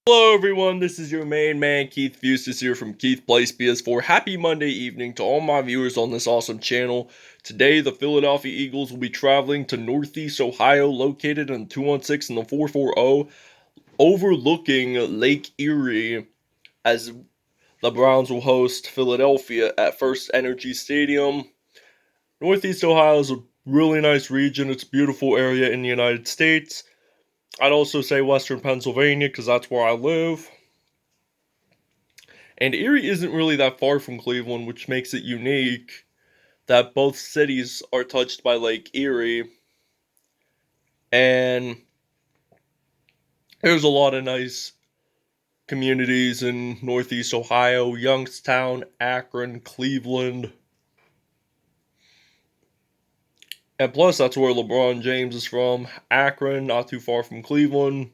Hello everyone, this is your main man Keith Fustis here from Keith Plays PS4. Happy Monday evening to all my viewers on this awesome channel. Today the Philadelphia Eagles will be traveling to Northeast Ohio, located in 216 and the 440, overlooking Lake Erie, as the Browns will host Philadelphia at FirstEnergy Stadium. Northeast Ohio is a really nice region. It's a beautiful area in the United States. I'd also say Western Pennsylvania because that's where I live. And Erie isn't really that far from Cleveland, which makes it unique that both cities are touched by Lake Erie. And there's a lot of nice communities in Northeast Ohio: Youngstown, Akron, Cleveland. And plus, that's where LeBron James is from. Akron, not too far from Cleveland.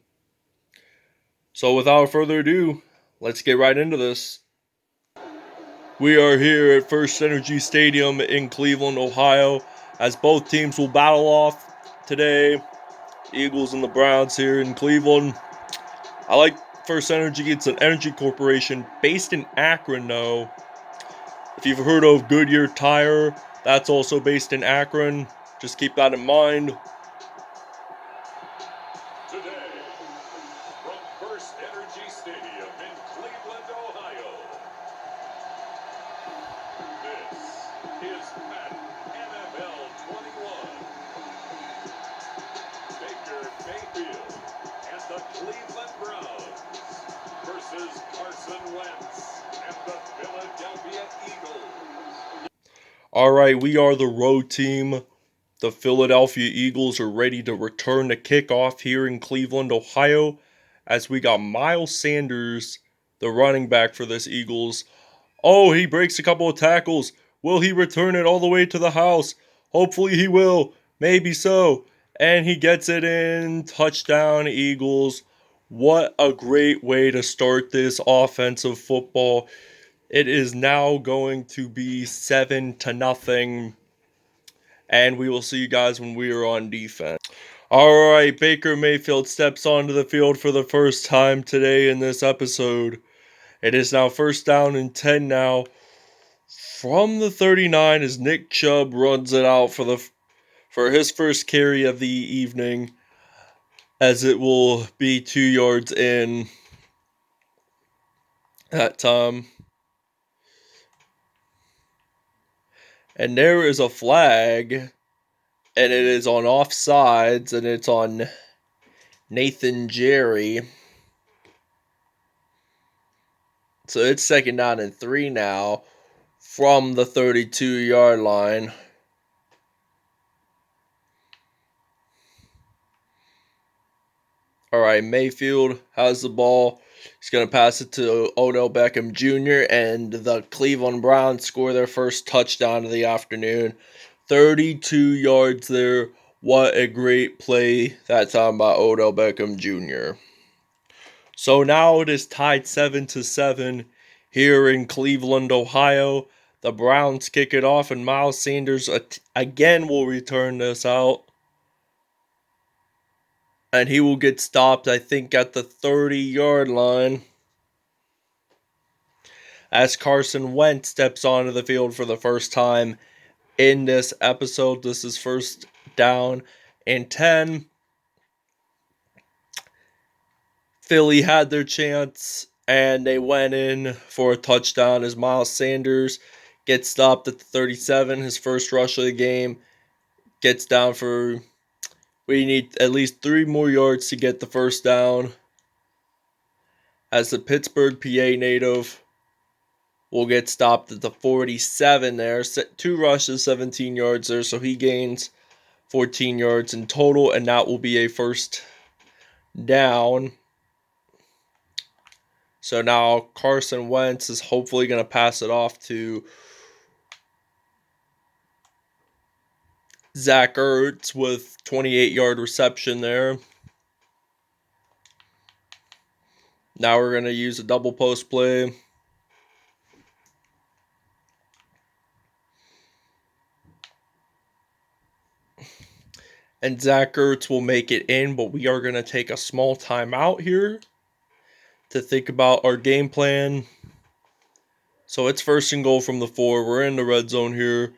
So without further ado, let's get right into this. We are here at FirstEnergy Stadium in Cleveland, Ohio, as both teams will battle off today. Eagles and the Browns here in Cleveland. I like FirstEnergy. It's an energy corporation based in Akron, though. If you've heard of Goodyear Tire, that's also based in Akron. Just keep that in mind. Today, from FirstEnergy Stadium in Cleveland, Ohio, this is Madden NFL 21. Baker Mayfield and the Cleveland Browns versus Carson Wentz and the Philadelphia Eagles. Alright, we are the road team. The Philadelphia Eagles are ready to return the kickoff here in Cleveland, Ohio, as we got Miles Sanders, the running back for this Eagles. Oh, he breaks a couple of tackles. Will he return it all the way to the house? Hopefully he will. Maybe so. And he gets it in. Touchdown, Eagles. What a great way to start this offensive football. It is now going to be 7-0. And we will see you guys when we are on defense. Alright, Baker Mayfield steps onto the field for the first time today in this episode. It is now 1st down and 10 now. From the 39 as Nick Chubb runs it out for his first carry of the evening, as it will be 2 yards in that time. And there is a flag, and it is on offsides, and it's on Nathan Jerry. So it's 2nd down and 3 now from the 32-yard line. Alright, Mayfield has the ball. He's going to pass it to Odell Beckham Jr. And the Cleveland Browns score their first touchdown of the afternoon. 32 yards there. What a great play that time by Odell Beckham Jr. So now it is tied 7-7 here in Cleveland, Ohio. The Browns kick it off, and Miles Sanders again will return this out. And he will get stopped, I think, at the 30-yard line, as Carson Wentz steps onto the field for the first time in this episode. This is 1st down and 10. Philly had their chance, and they went in for a touchdown as Miles Sanders gets stopped at the 37, his first rush of the game. Gets down for, we need at least 3 more yards to get the 1st down, as the Pittsburgh, PA native will get stopped at the 47 there. 2 rushes, 17 yards there, so he gains 14 yards in total, and that will be a 1st down. So now Carson Wentz is hopefully going to pass it off to Zach Ertz with 28-yard reception there. Now we're going to use a double post play. And Zach Ertz will make it in, but we are going to take a small timeout here to think about our game plan. So it's 1st and goal from the 4. We're in the red zone here.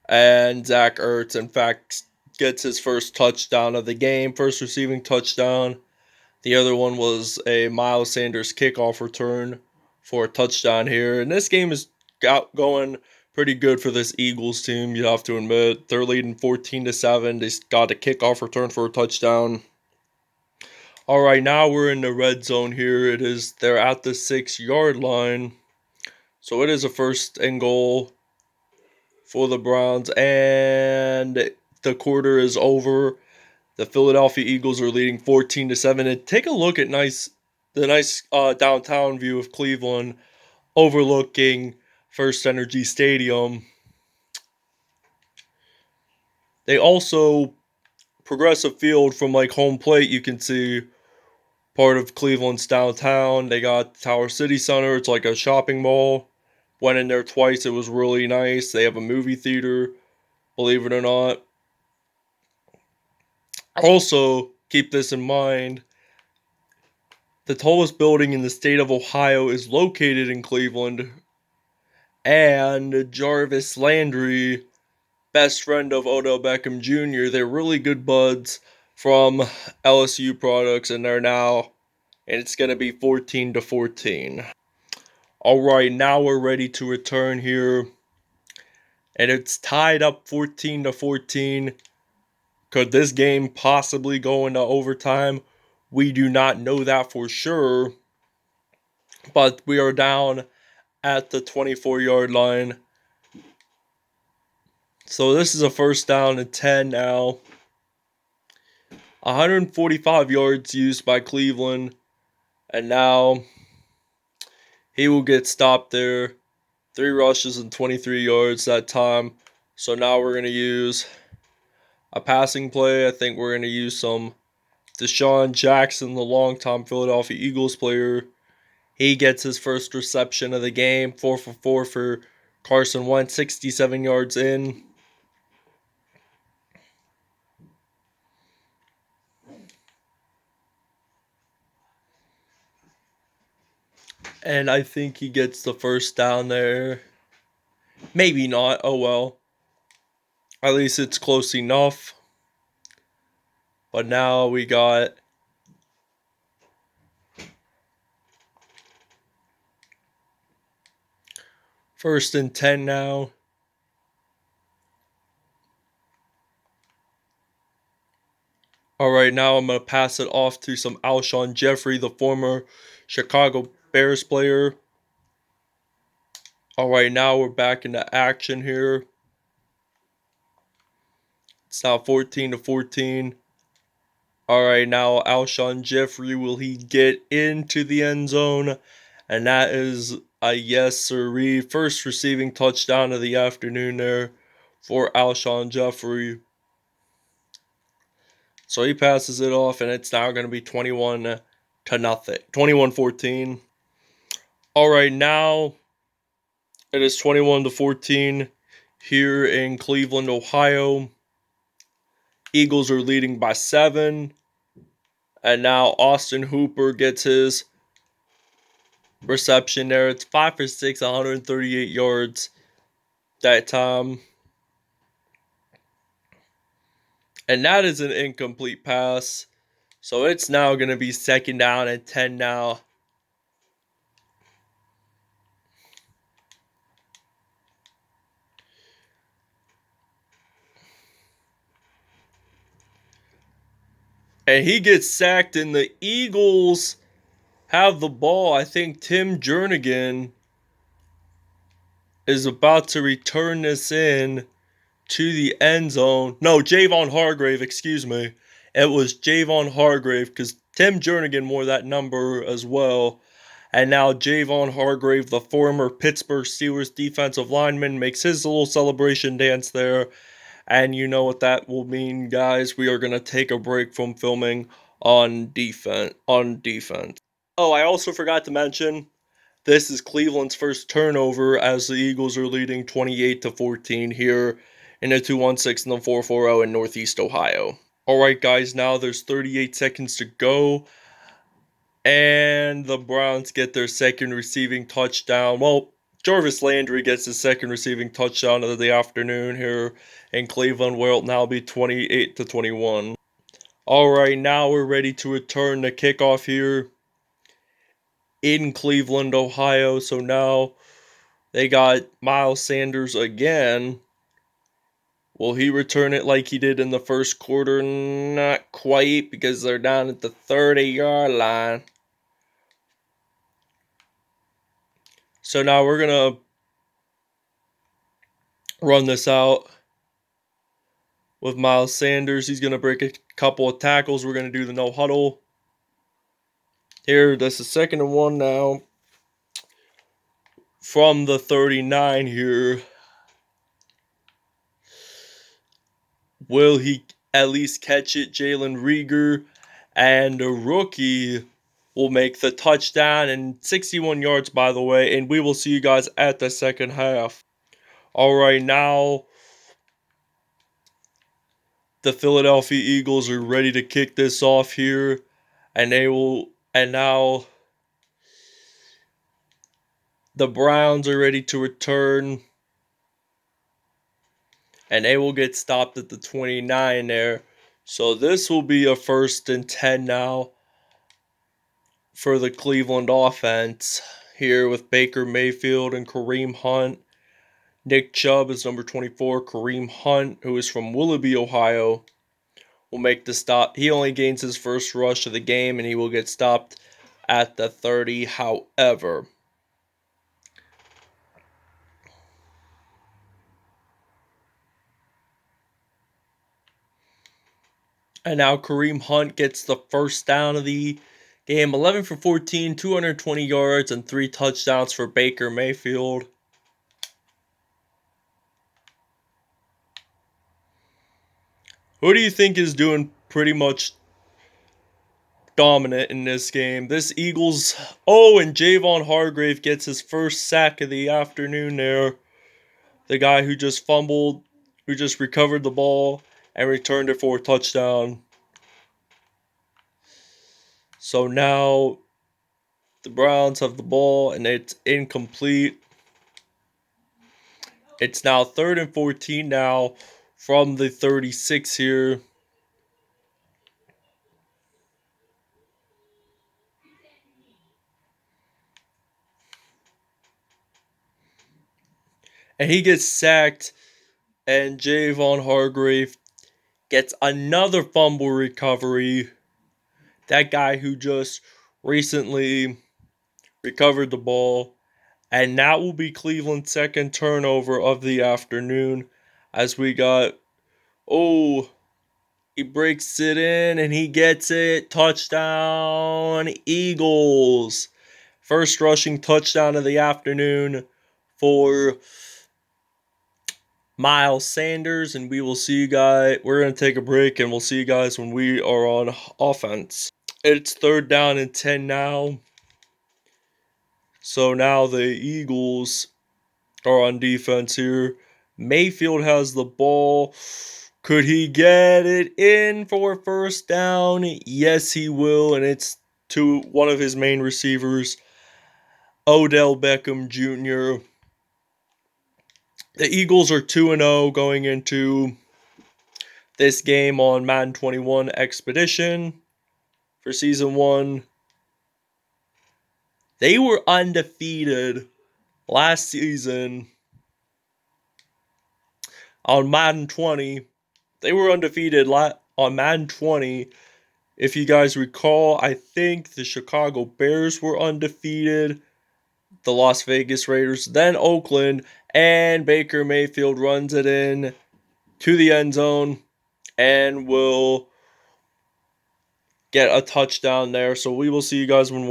And Zach Ertz, in fact, gets his first touchdown of the game, first receiving touchdown. The other one was a Miles Sanders kickoff return for a touchdown here. And this game is going pretty good for this Eagles team, you have to admit. They're leading 14-7. They got a kickoff return for a touchdown. All right, now we're in the red zone here. They're at the 6-yard line. So it is a 1st and goal for the Browns, and the quarter is over. The Philadelphia Eagles are leading 14-7. And take a look at the nice downtown view of Cleveland, overlooking FirstEnergy Stadium. They also progressive field from like home plate. You can see part of Cleveland's downtown. They got Tower City Center. It's like a shopping mall. Went in there twice. It was really nice. They have a movie theater, believe it or not. Also, keep this in mind. The tallest building in the state of Ohio is located in Cleveland. And Jarvis Landry, best friend of Odell Beckham Jr., they're really good buds from LSU products, and it's going to be 14-14. All right, now we're ready to return here. And it's tied up 14-14. Could this game possibly go into overtime? We do not know that for sure. But we are down at the 24-yard line. So this is a 1st down and 10 now. 145 yards used by Cleveland. And now he will get stopped there. 3 rushes and 23 yards that time. So now we're going to use a passing play. I think we're going to use some DeSean Jackson, the longtime Philadelphia Eagles player. He gets his first reception of the game. 4 for 4 for Carson Wentz, 67 yards in. And I think he gets the 1st down there. Maybe not. Oh well. At least it's close enough. But now we got First and 10 now. All right, now I'm going to pass it off to some Alshon Jeffery, the former Chicago Bears player. All right, now we're back into action here. It's now 14-14. All right, now Alshon Jeffery, will he get into the end zone? And that is a yes, sirree. First receiving touchdown of the afternoon there for Alshon Jeffery. So he passes it off, and it's now going to be 21-14. All right, now it is 21-14 here in Cleveland, Ohio. Eagles are leading by 7. And now Austin Hooper gets his reception there. It's 5 for 6, 138 yards that time. And that is an incomplete pass. So it's now going to be 2nd down and 10 now. And he gets sacked, and the Eagles have the ball. I think Tim Jernigan is about to return this in to the end zone. No, Javon Hargrave, excuse me. It was Javon Hargrave, because Tim Jernigan wore that number as well. And now Javon Hargrave, the former Pittsburgh Steelers defensive lineman, makes his little celebration dance there. And you know what that will mean, guys. We are going to take a break from filming on defense. Oh, I also forgot to mention, this is Cleveland's first turnover as the Eagles are leading 28-14 here in the 216 and the 440 in Northeast Ohio. All right, guys, now there's 38 seconds to go. And the Browns get their second receiving touchdown. Well, Jarvis Landry gets his second receiving touchdown of the afternoon here in Cleveland, where it'll now be 28-21. All right, now we're ready to return the kickoff here in Cleveland, Ohio. So now they got Miles Sanders again. Will he return it like he did in the first quarter? Not quite, because they're down at the 30-yard line. So now we're going to run this out with Miles Sanders. He's going to break a couple of tackles. We're going to do the no huddle. Here, that's the 2nd and 1 now. From the 39 here. Will he at least catch it? Jalen Reagor and a rookie will make the touchdown, and 61 yards, by the way. And we will see you guys at the second half. All right, now the Philadelphia Eagles are ready to kick this off here, and now the Browns are ready to return, and they will get stopped at the 29 there. So this will be a 1st and 10 now for the Cleveland offense here with Baker Mayfield and Kareem Hunt. Nick Chubb is number 24. Kareem Hunt, who is from Willoughby, Ohio, will make the stop. He only gains his first rush of the game, and he will get stopped at the 30, however. And now Kareem Hunt gets the first down of the game. 11 for 14, 220 yards, and 3 touchdowns for Baker Mayfield. Who do you think is doing pretty much dominant in this game? This Eagles... Oh, and Javon Hargrave gets his first sack of the afternoon there. The guy who just fumbled, who just recovered the ball and returned it for a touchdown. So now the Browns have the ball, and it's incomplete. It's now 3rd and 14 now from the 36 here. And he gets sacked, and Javon Hargrave gets another fumble recovery. That guy who just recently recovered the ball. And that will be Cleveland's second turnover of the afternoon, as we got, he breaks it in and he gets it. Touchdown, Eagles. First rushing touchdown of the afternoon for Miles Sanders. And we will see you guys. We're going to take a break, and we'll see you guys when we are on offense. It's 3rd down and 10 now. So now the Eagles are on defense here. Mayfield has the ball. Could he get it in for a first down? Yes, he will. And it's to one of his main receivers, Odell Beckham Jr. The Eagles are 2-0 going into this game on Madden 21 Expedition for Season 1. They were undefeated last season on Madden 20. They were undefeated on Madden 20. If you guys recall, I think the Chicago Bears were undefeated, the Las Vegas Raiders, then Oakland, and Baker Mayfield runs it in to the end zone and will get a touchdown there. So we will see you guys when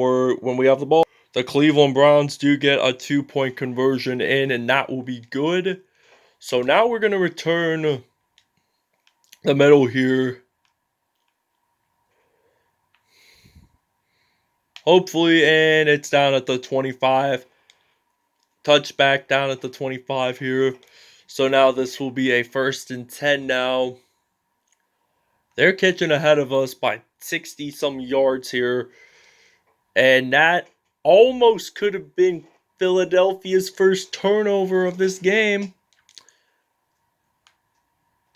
we have the ball. The Cleveland Browns do get a 2-point conversion in, and that will be good. So now we're going to return the middle here. Hopefully, and it's down at the 25. Touchback down at the 25 here. So now this will be a 1st and 10 now. They're catching ahead of us by 60-some yards here. And that almost could have been Philadelphia's first turnover of this game.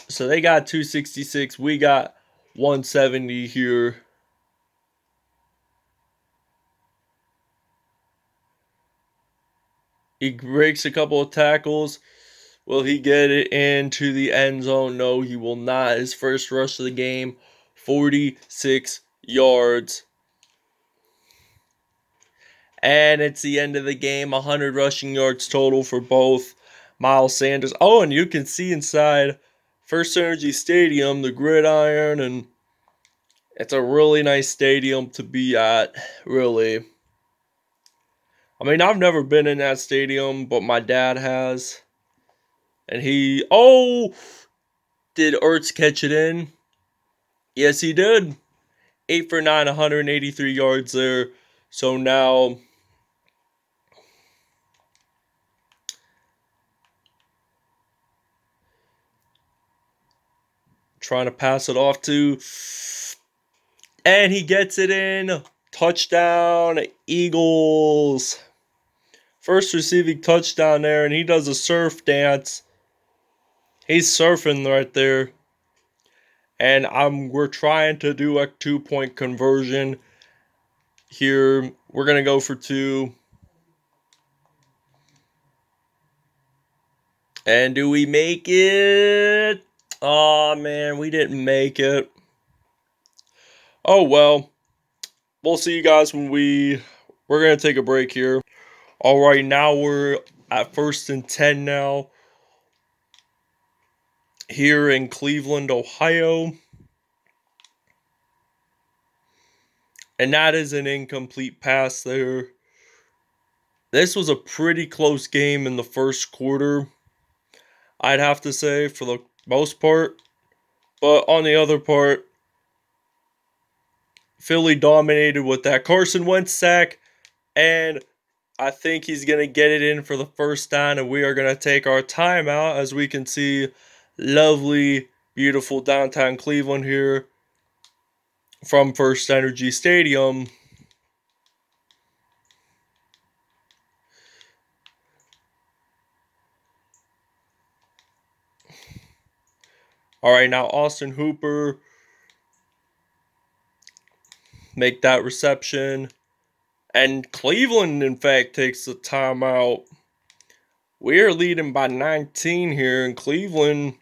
So they got 266. We got 170 here. He breaks a couple of tackles. Will he get it into the end zone? No, he will not. His first rush of the game, 46 yards. And it's the end of the game, 100 rushing yards total for both Miles Sanders. Oh, and you can see inside FirstEnergy Stadium, the gridiron, and it's a really nice stadium to be at, really. I mean, I've never been in that stadium, but my dad has. And did Ertz catch it in? Yes, he did. 8 for 9, 183 yards there. So now trying to pass it off to, and he gets it in. Touchdown, Eagles. First receiving touchdown there, and he does a surf dance. He's surfing right there. And we're trying to do a 2-point conversion here. We're going to go for 2. And do we make it? Oh, man, we didn't make it. Oh, well. We'll see you guys when we're going to take a break here. All right, now we're at 1st and 10 now. Here in Cleveland, Ohio. And that is an incomplete pass there. This was a pretty close game in the first quarter, I'd have to say, for the most part. But on the other part, Philly dominated with that Carson Wentz sack. And I think he's going to get it in for the first down. And we are going to take our timeout, as we can see lovely, beautiful downtown Cleveland here from FirstEnergy Stadium. All right, now Austin Hooper make that reception. And Cleveland, in fact, takes the timeout. We're leading by 19 here, and Cleveland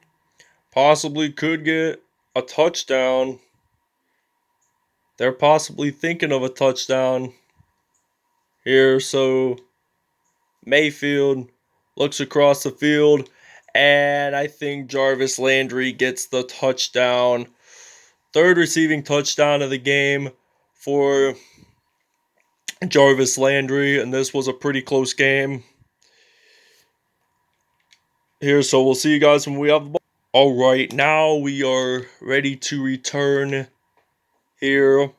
possibly could get a touchdown. They're possibly thinking of a touchdown here. So Mayfield looks across the field, and I think Jarvis Landry gets the touchdown. 3rd receiving touchdown of the game for Jarvis Landry, and this was a pretty close game here. So we'll see you guys when we have the ball. All right, now we are ready to return here.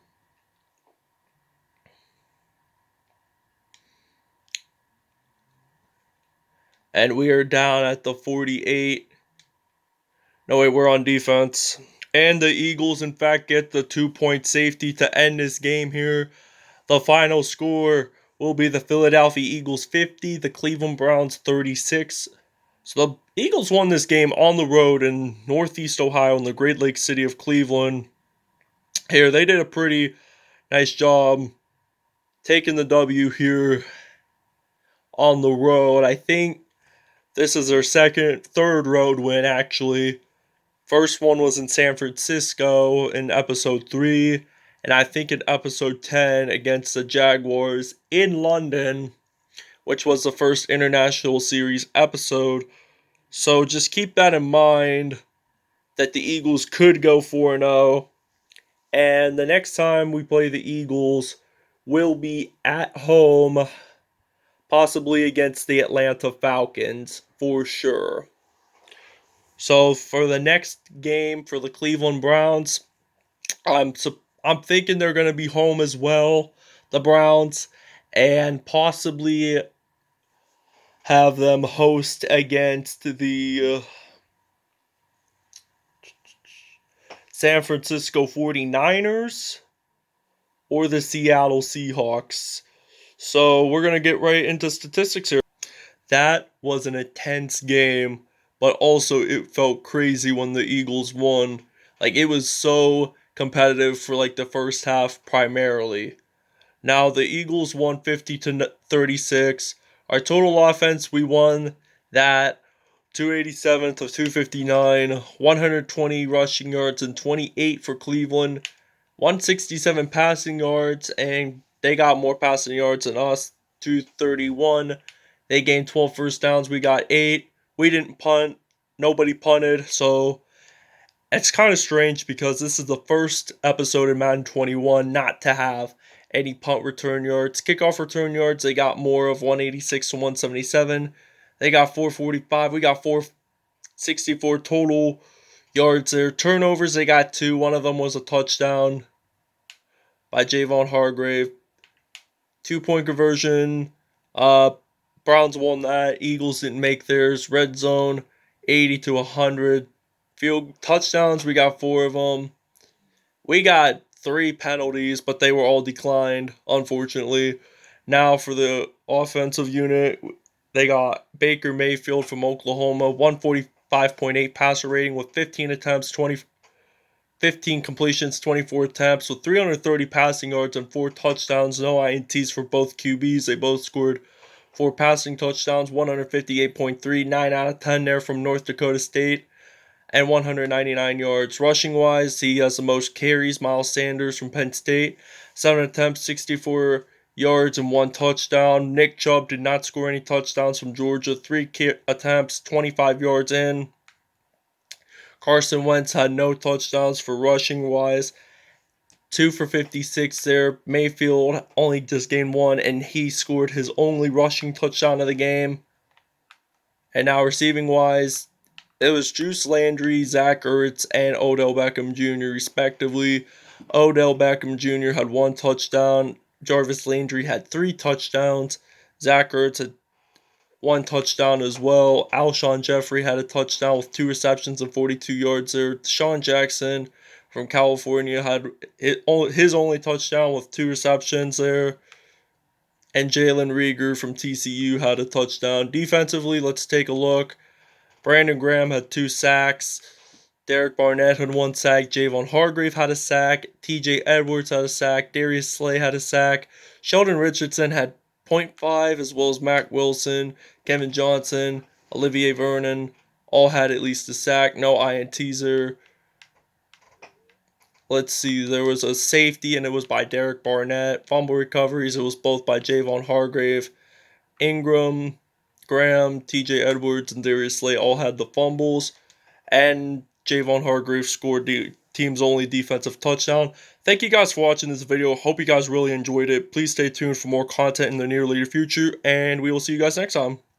And we are down at the 48. No, wait, we're on defense. And the Eagles, in fact, get the 2-point safety to end this game here. The final score will be the Philadelphia Eagles 50, the Cleveland Browns 36. So the Eagles won this game on the road in Northeast Ohio in the Great Lakes city of Cleveland. Here, they did a pretty nice job taking the W here on the road. I think this is their third road win, actually. First one was in San Francisco in episode 3, and I think in episode 10 against the Jaguars in London, which was the first International Series episode. So just keep that in mind, that the Eagles could go 4-0. And the next time we play the Eagles will be at home, possibly against the Atlanta Falcons, for sure. So for the next game for the Cleveland Browns, I'm thinking they're going to be home as well, the Browns, and possibly have them host against the San Francisco 49ers. or the Seattle Seahawks. So we're going to get right into statistics here. That was an intense game, but also it felt crazy when the Eagles won. Like, it was so competitive for like the first half primarily. Now the Eagles won 50-36. Our total offense, we won that 287 to 259, 120 rushing yards and 28 for Cleveland, 167 passing yards, and they got more passing yards than us, 231. They gained 12 first downs. We got 8. We didn't punt. Nobody punted. So it's kind of strange because this is the first episode in Madden 21 not to have any punt return yards. Kickoff return yards, they got more of 186 to 177. They got 445. We got 464 total yards there. Turnovers, they got 2. One of them was a touchdown by Javon Hargrave. 2-point conversion. Browns won that. Eagles didn't make theirs. Red zone, 80 to 100. Field touchdowns, we got 4 of them. We got 3 penalties, but they were all declined, unfortunately. Now for the offensive unit, they got Baker Mayfield from Oklahoma, 145.8 passer rating with 15 attempts, 15 completions, 24 attempts, with 330 passing yards and 4 touchdowns. No INTs for both QBs. They both scored 4 passing touchdowns, 158.3, 9 out of 10 there from North Dakota State, and 199 yards. Rushing wise, he has the most carries. Miles Sanders from Penn State, 7 attempts, 64 yards and 1 touchdown. Nick Chubb did not score any touchdowns from Georgia, 3 attempts, 25 yards in. Carson Wentz had no touchdowns for rushing wise. 2 for 56 there. Mayfield only just gained 1, and he scored his only rushing touchdown of the game. And now receiving wise, it was Juice Landry, Zach Ertz, and Odell Beckham Jr. respectively. Odell Beckham Jr. had 1 touchdown. Jarvis Landry had 3 touchdowns. Zach Ertz had 1 touchdown as well. Alshon Jeffery had a touchdown with 2 receptions and 42 yards there. DeSean Jackson from California had his only touchdown with 2 receptions there. And Jalen Reagor from TCU had a touchdown. Defensively, let's take a look. Brandon Graham had 2 sacks. Derek Barnett had 1 sack. Javon Hargrave had a sack. TJ Edwards had a sack. Darius Slay had a sack. Sheldon Richardson had 0.5, as well as Mac Wilson, Kevin Johnson, Olivier Vernon, all had at least a sack. No INTs there. Let's see, there was a safety, and it was by Derek Barnett. Fumble recoveries, it was both by Javon Hargrave. Ingram, Graham, TJ Edwards, and Darius Slay all had the fumbles. And Javon Hargrave scored the team's only defensive touchdown. Thank you guys for watching this video. Hope you guys really enjoyed it. Please stay tuned for more content in the near future, and we will see you guys next time.